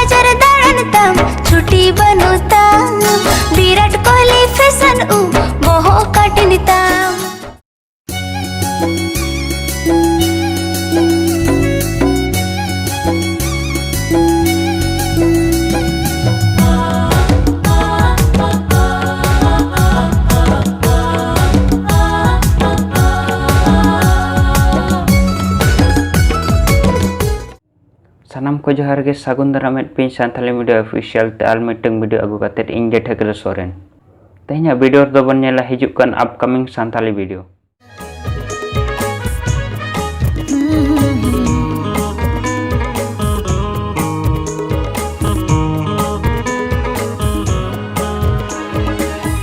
बाजार दाड़न तम छुट्टी बनुताम विराट कोहली फैशन उ मोह काटनिताम सानाम को जोहार गे सागुन दाराम पे सानथाली मीडिया ऑफिशियल ते आल मिटंग वीडियो अगु काते इन जेठेग्रे सोरेन तेहना वीडियो दो बन नेला हिजुक कान अपकमिंग सानथाली वीडियो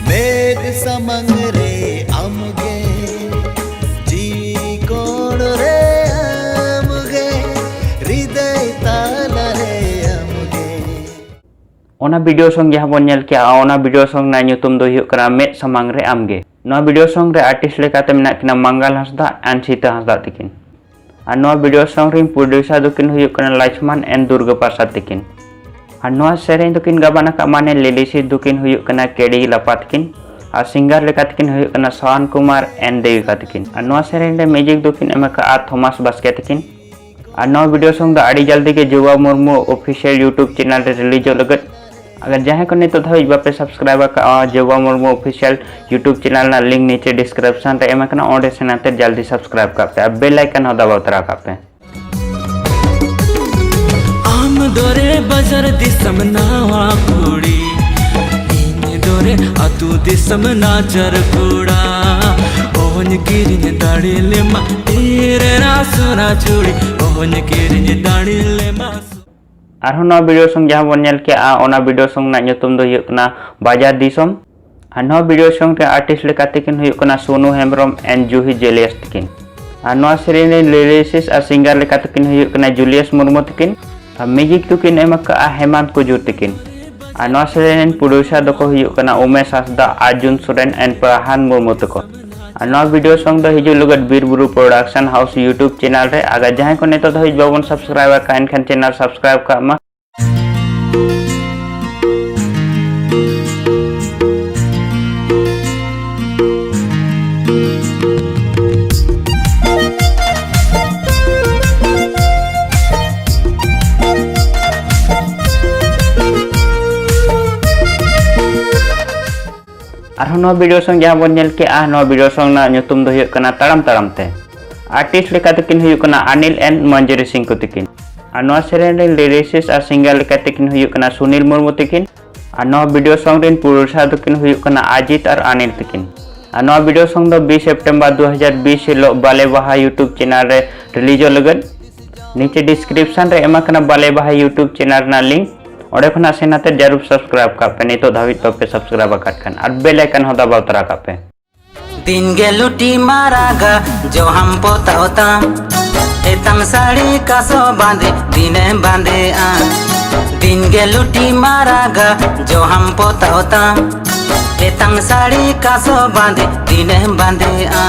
मेद समंग रे आमगे जी कोण रे आमगे हृदय ताला रे आमगे ओना वीडियो सॉन्ग जहां बन नेल किया ओना वीडियो सॉन्ग ना nyutum दो हुयुक कना मेद समंग रे आमगे नो वीडियो सॉन्ग रे आर्टिस्ट लेकाते मेना किना मंगल हांसदा एंड सीता हांसदा तिकिन और नो वीडियो सॉन्ग रे प्रोड्यूसर दुकिन हुयुक कना लक्ष्मण एंड दुर्गा प्रसाद तिकिन और नो सेरेन दुकिन गाबाना का माने लिलिसी दुकिन हुयुक कना केडी लपातकिन और सिंगर लेकातकिन हुयुक कना सोहन कुमार एंड देविका तिकिन और नो सेरेन रे म्यूजिक दुकिन एमका आ थॉमस बास्के तिकिन और नो वीडियो सॉन्ग दा आड़ी जल्दी के जुवा मुर्मू ऑफिशियल यूट्यूब चैनल रे रिलीज लगत अगर जहां को नितो धाबी बापे सब्सक्राइब का जुवा मुर्मू ऑफिशियल यूट्यूब चैनल ना लिंक नीचे डिस्क्रिप्शन रे एमकना ओंडे सेनाते जल्दी सब्सक्राइब कापे और बेल आइकन हो दबाव तरा कापे आम दोरे बाजार दिसम नावा कुड़ी इन दोरे अतु दिसम नाजर कुड़ा ओन गिरिन दाड़ीले मा तेरे रासुना चूड़ी ओन गिरिन दाड़ीले मा आरो नो वीडियो सॉन्ग जहां बन नेल के आ ओना वीडियो सॉन्ग ना nyutum दो हुयुक कना बाजार दिसम आ नो वीडियो सॉन्ग रे आर्टिस्ट लेकाते किन हुयुक कना सोनू हेम्ब्रम एंड जूही जेलियस तिकिन आ नो सेरेन रे लिरिसिस्ट आ सिंगर लेकाते किन हुयुक कना जुलियस मुर्मू तिकिन आ म्यूजिक दुकिन एमका आ हेमंत कुजूर तिकिन आ नो सेरेन प्रोड्यूसर दको हुयुक कना उमेश हांसदा अर्जुन सोरेन एंड प्रहान मुर्मू तको आ नो वीडियो सॉन्ग दो हिजु लगत Birburu production house YouTube channel रे अगर जहां को नेतो दो बाबन सब्सक्राइब का एनखान चैनल सब्सक्राइब का मा और नो वीडियो सॉन्ग जहां बन नेल के आ नो वीडियो सॉन्ग ना nyutum दो हुयुक कना ताड़म ताड़म ते आर्टिस्ट लेकाते किन हुयुक कना अनिल एंड मंजरी सिंह को तिकिन और नो सेरेन रे लिरिसिस्ट आ सिंगर लेकाते किन हुयुक कना सुनील मुर्मू तिकिन और नो वीडियो सॉन्ग रे प्रोड्यूसर दो किन हुयुक कना अजित और अनिल तिकिन और नो वीडियो सॉन्ग दो 20 सितंबर 2020 हिलो बाले बाहा यूट्यूब चैनल रे रिलीज लगत नीचे डिस्क्रिप्शन रे एमा कना बाले बाहा यूट्यूब चैनल ना लिंक ओडे खना सेनाते जरूर सब्सक्राइब कापे नितो धाबी तो पे सब्सक्राइब काट खान और बेल आइकन हो दबाव तरा कापे दिन गेलुटी मारागा जो हम पोता एतम साड़ी का सो बांधे दिने बांधे आ दिन गेलुटी मारागा जो हम पोता एतम साड़ी का सो बांधे दिने बांधे आ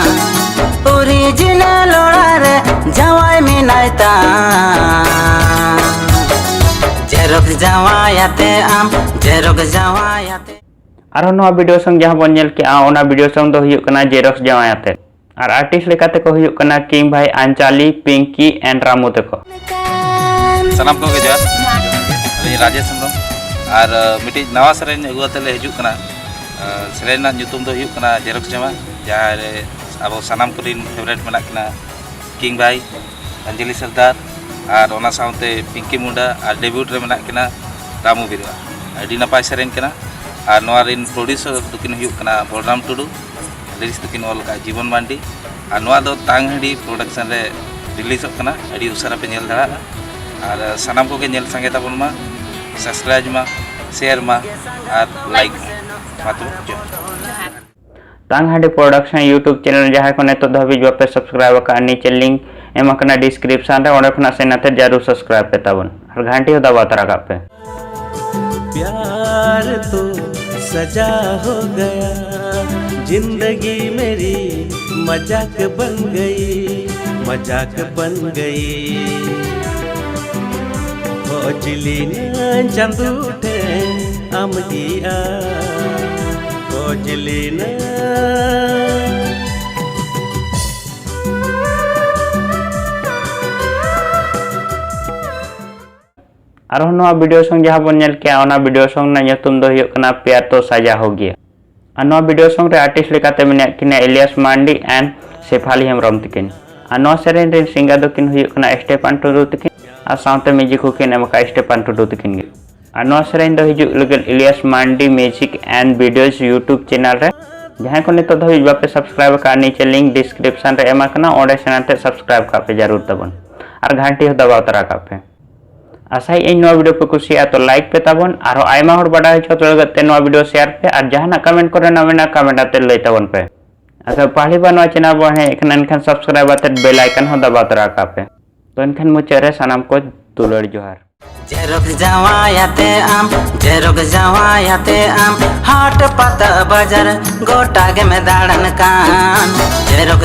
ओरिजिनल लोड़ा रे जवाई में नायता जेरोक जवायाते आम जेरोक जवायाते आरो नो वीडियो सॉन्ग जहां बन नेल के आ ओना वीडियो सॉन्ग दो हुयुक कना जेरोक्स जवायाते और आर्टिस्ट लेकाते को हुयुक कना किंग भाई अंचाली पिंकी एंड रामू तको सनाम को के जोहार अली राजेश हेम्ब्रम और मिटी नवा सेरेन अगुआते ले हिजुक कना सेरेन ना nyutum दो हुयुक कना जेरोक्स जमा जहां रे अब सनाम को दिन फेवरेट मेना कना किंग भाई अंजलि सरदार और ओना साउते पिंकी मुंडा और डेब्यूट रे मेना कना रामू बिरवा अडी नपाय सेरेन कना और नोआ रिन प्रोड्यूसर दुकिन हुयुक कना बलराम टुडू लिरिक्स दुकिन ऑल का जीवन मांडी और नोआ दो तांगहडी प्रोडक्शन रे रिलीज कना अडी उसारा पे नेल दाड़ा और सनाम को के नेल संगे ताबन मा सब्सक्राइब मा शेयर मा और लाइक मा तो तांगहडी प्रोडक्शन यूट्यूब चैनल जहां को नेतो धाबी बापे सब्सक्राइब का नीचे लिंक एमा कना डिस्क्रिप्शन रे ओडे खना सेनाते जरूर सब्सक्राइब पे ताबन और घंटी हो दबा तरा कापे प्यार तो सजा हो गया जिंदगी मेरी मजाक बन गई खोजलिना चांदू ठे आमगिया खोजलिना आरो नवा वीडियो संग जहां बन नेल के ओना वीडियो संग ना nyutum do huyuk kana प्यार तो साजा हो गया आ नवा वीडियो संग रे आर्टिस्ट लेकाते मेना किना इलियास मांडी एंड शेफाली हेमरम तकिन आ नवा सेरेन रे सिंगर दो किन huyuk kana स्टेफान टुडू तकिन आ साउते म्यूजिक को किन एमका स्टेफान टुडू तकिन गे आ नवा सेरेन दो हिजुक लगल Ilias Mandi music and videos YouTube channel रे जहां को नितो धोई बापे सब्सक्राइब का नीचे लिंक डिस्क्रिप्शन रे एमा कना ओडे सेनाते सब्सक्राइब का पे जरूर तबन और घंटी हो दबाव तरा का पे आसाई इन नवा वीडियो पे कुसिया तो लाइक पे तबन और आयमा हर बड़ा है तो लगते नवा वीडियो शेयर पे और जहां ना कमेंट करे ना मेना कमेंट आते लई तबन पे अगर पहली बार नवा चैनल बो है इखन इनखान सब्सक्राइब आते बेल आइकन हो दबाव तरा का पे तो इनखान मुचरे सनम को दुलड़ जोहार जेरोक जावायाते आम हाट पाता बाजार गोटा के में दाड़न कान जेरोक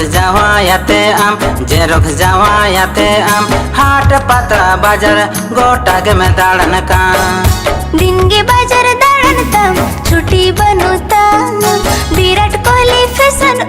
जावायाते आम हाट पाता बाजार गोटा के में दाड़न कान दिन के बाजार दाड़न तम छुट्टी बनता विराट कोहली फैशन